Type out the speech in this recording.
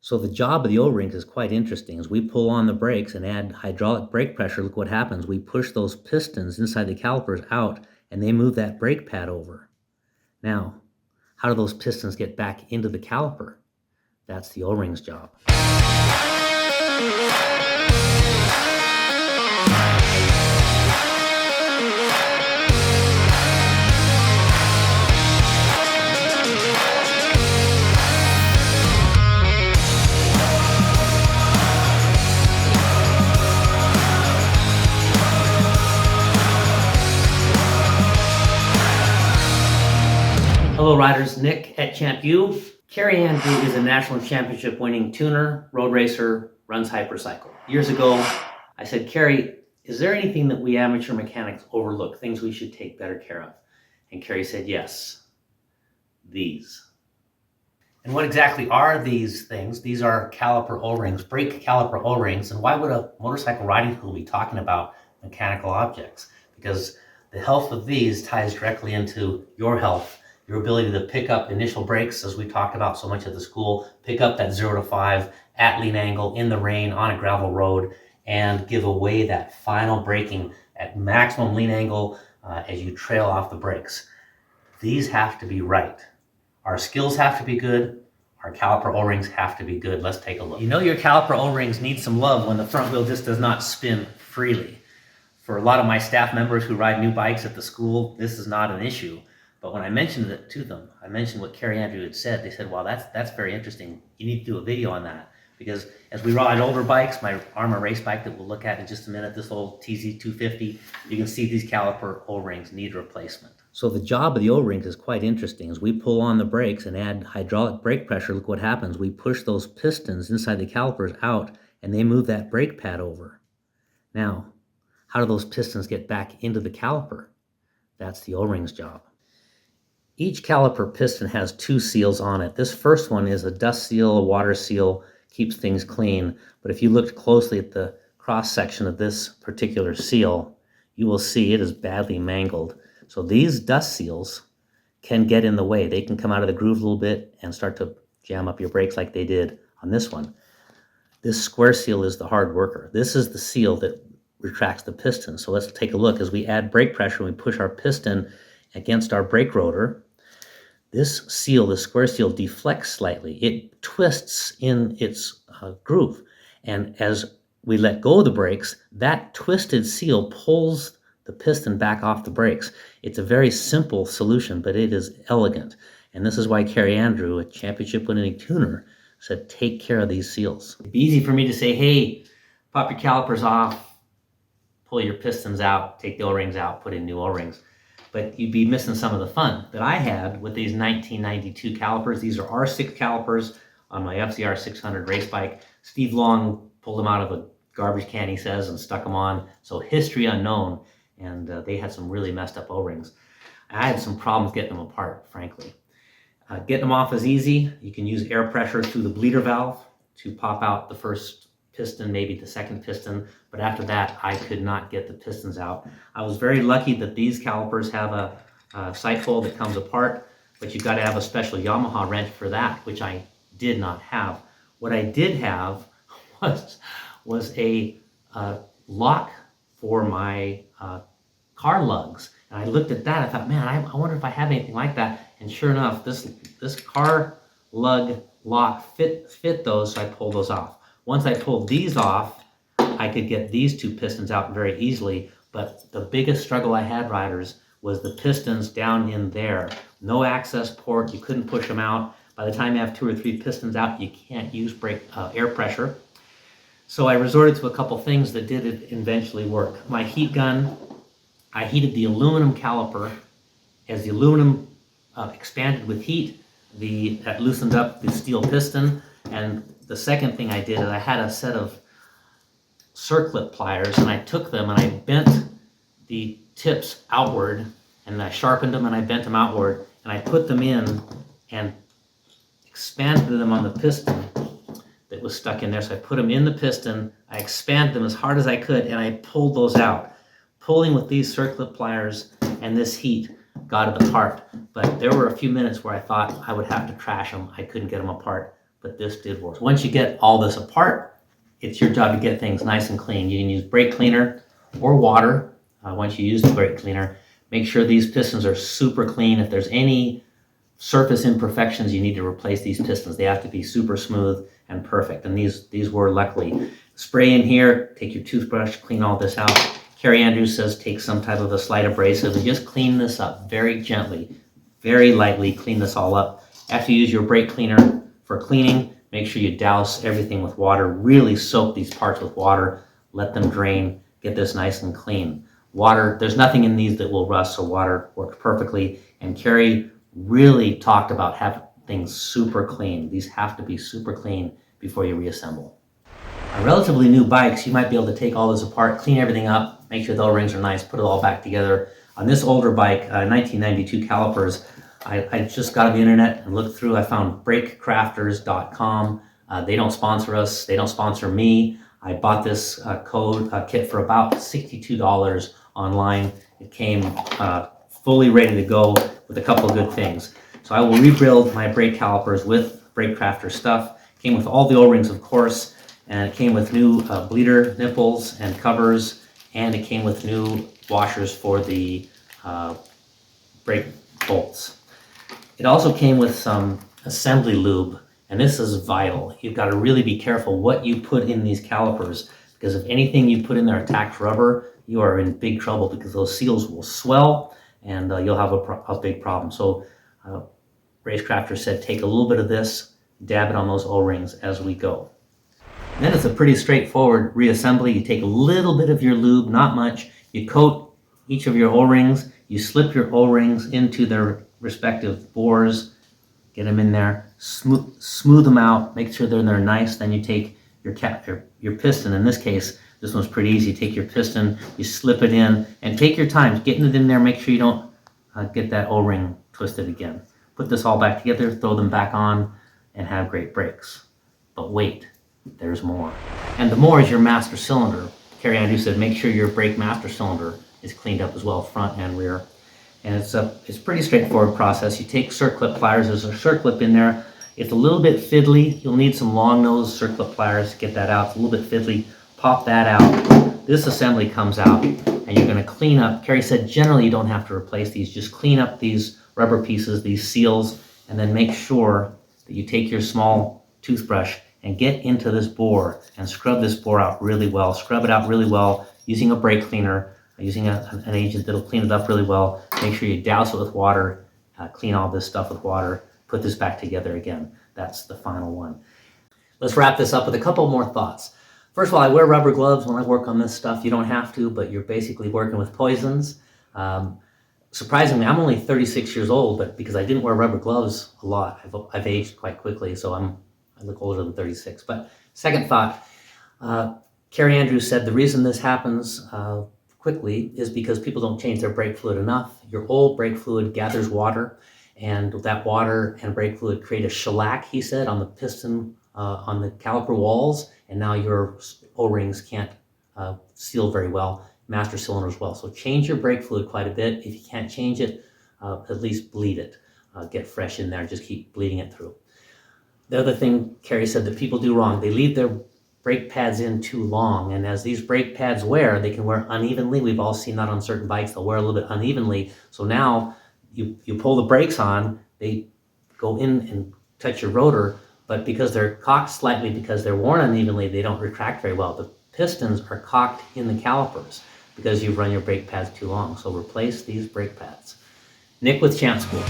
So the job of the O-rings is quite interesting. As we pull on the brakes and add hydraulic brake pressure, look what happens. We push those pistons inside the calipers out and they move that brake pad over. Now, how do those pistons get back into the caliper? That's the O-rings job. Hello riders, Nick at ChampU. Kerry Andrew is a national championship winning tuner, road racer, runs hypercycle. Years ago, I said, Kerry, is there anything that we amateur mechanics overlook, things we should take better care of? And Kerry said, yes, these. And what exactly are these things? These are caliper O-rings, brake caliper O-rings. And why would a motorcycle riding school be talking about mechanical objects? Because the health of these ties directly into your health, your ability to pick up initial brakes, as we talked about so much at the school, pick up that 0 to 5 at lean angle in the rain on a gravel road, and give away that final braking at maximum lean angle as you trail off the brakes. These have to be right. Our skills have to be good. Our caliper O-rings have to be good. Let's take a look. You know your caliper O-rings need some love when the front wheel just does not spin freely. For a lot of my staff members who ride new bikes at the school, this is not an issue. But when I mentioned it to them, I mentioned what Kerry Andrew had said. They said, wow, that's very interesting. You need to do a video on that. Because as we ride older bikes, my Armor race bike that we'll look at in just a minute, this old TZ250, you can see these caliper O-rings need replacement. So the job of the O-rings is quite interesting. As we pull on the brakes and add hydraulic brake pressure, look what happens. We push those pistons inside the calipers out and they move that brake pad over. Now, how do those pistons get back into the caliper? That's the O-rings job. Each caliper piston has 2 seals on it. This first one is a dust seal, a water seal, keeps things clean. But if you look closely at the cross section of this particular seal, you will see it is badly mangled. So these dust seals can get in the way. They can come out of the groove a little bit and start to jam up your brakes like they did on this one. This square seal is the hard worker. This is the seal that retracts the piston. So let's take a look. As we add brake pressure, we push our piston against our brake rotor. This seal, the square seal, deflects slightly. It twists in its groove. And as we let go of the brakes, that twisted seal pulls the piston back off the brakes. It's a very simple solution, but it is elegant. And this is why Kerry Andrew, a championship winning tuner, said, take care of these seals. It'd be easy for me to say, hey, pop your calipers off, pull your pistons out, take the O-rings out, put in new O-rings. But you'd be missing some of the fun that I had with these 1992 calipers. These are R6 calipers on my FZR 600 race bike. Steve Long pulled them out of a garbage can, he says, and stuck them on. So history unknown, and they had some really messed up O-rings. I had some problems getting them apart, frankly. Getting them off is easy. You can use air pressure through the bleeder valve to pop out the first piston, maybe the second piston, but after that I could not get the pistons out. I was very lucky that these calipers have a sight hole that comes apart, but you've got to have a special Yamaha wrench for that, which I did not have. What I did have was a lock for my car lugs, and I looked at that. I thought, man, I wonder if I have anything like that. And sure enough, this car lug lock fit those, so I pulled those off. Once I pulled these off, I could get these 2 pistons out very easily, but the biggest struggle I had, riders, was the pistons down in there. No access port, you couldn't push them out. By the time you have 2 or 3 pistons out, you can't use air pressure. So I resorted to a couple things that did eventually work. My heat gun, I heated the aluminum caliper. As the aluminum expanded with heat, that loosened up the steel piston. And the second thing I did is I had a set of circlip pliers, and I took them and I bent the tips outward, and I sharpened them and I bent them outward, and I put them in and expanded them on the piston that was stuck in there. So I put them in the piston, I expanded them as hard as I could, and I pulled those out. Pulling with these circlip pliers and this heat got it apart. But there were a few minutes where I thought I would have to trash them. I couldn't get them apart. but this did work. Once you get all this apart, it's your job to get things nice and clean. You can use brake cleaner or water. Once you use the brake cleaner, make sure these pistons are super clean. If there's any surface imperfections, you need to replace these pistons. They have to be super smooth and perfect, and these were luckily. Spray in here, take your toothbrush, clean all this out. Carrie Andrews says take some type of a slight abrasive and just clean this up very gently, very lightly, clean this all up. After you use your brake cleaner for cleaning, make sure you douse everything with water. Really soak these parts with water, let them drain, get this nice and clean. Water, there's nothing in these that will rust, so water works perfectly. And Carrie really talked about having things super clean. These have to be super clean before you reassemble. On relatively new bikes, you might be able to take all this apart, clean everything up, make sure the O-rings are nice, put it all back together. On this older bike, 1992 calipers, I just got on the internet and looked through. I found brakecrafters.com. They don't sponsor us. They don't sponsor me. I bought this kit for about $62 online. It came fully ready to go with a couple of good things. So I will rebuild my brake calipers with Brake Crafter stuff. It came with all the O-rings, of course, and it came with new bleeder nipples and covers, and it came with new washers for the brake bolts. It also came with some assembly lube, and this is vital. You've got to really be careful what you put in these calipers, because if anything you put in there attacks rubber, you are in big trouble, because those seals will swell and you'll have a big problem. So Racecrafter said take a little bit of this, dab it on those O-rings as we go. And then it's a pretty straightforward reassembly. You take a little bit of your lube, not much, you coat each of your O-rings, you slip your O-rings into their respective bores, get them in there, smooth them out, make sure they're nice. Then you take your piston. In this case, this one's pretty easy. You take your piston, you slip it in, and take your time getting it in there. Make sure you don't get that O-ring twisted again. Put this all back together, throw them back on, and have great brakes. But wait, there's more. And the more is your master cylinder. Carrie Andrews said make sure your brake master cylinder is cleaned up as well, front and rear. And it's a pretty straightforward process. You take circlip pliers. There's a circlip in there. It's a little bit fiddly. You'll need some long nose circlip pliers to get that out. It's a little bit fiddly. Pop that out. This assembly comes out, and you're going to clean up. Carrie said generally you don't have to replace these. Just clean up these rubber pieces, these seals, and then make sure that you take your small toothbrush and get into this bore and scrub this bore out really well. Scrub it out really well using a brake cleaner, using an agent that'll clean it up really well. Make sure you douse it with water, clean all this stuff with water, put this back together again. That's the final one. Let's wrap this up with a couple more thoughts. First of all, I wear rubber gloves when I work on this stuff. You don't have to, but you're basically working with poisons. Surprisingly, I'm only 36 years old, but because I didn't wear rubber gloves a lot, I've aged quite quickly, so I look older than 36. But second thought, Carrie Andrews said the reason this happens quickly is because people don't change their brake fluid enough. Your old brake fluid gathers water, and that water and brake fluid create a shellac, he said, on the piston, on the caliper walls, and now your O-rings can't seal very well, master cylinder as well. So change your brake fluid quite a bit. If you can't change it, at least bleed it. Get fresh in there, just keep bleeding it through. The other thing Carrie said that people do wrong, they leave their brake pads in too long, and as these brake pads wear, they can wear unevenly. We've all seen that on certain bikes. They'll wear a little bit unevenly. So now you pull the brakes on, they go in and touch your rotor, but because they're cocked slightly, because they're worn unevenly, they don't retract very well. The pistons are cocked in the calipers because you've run your brake pads too long. So replace these brake pads. Nick with Champ School.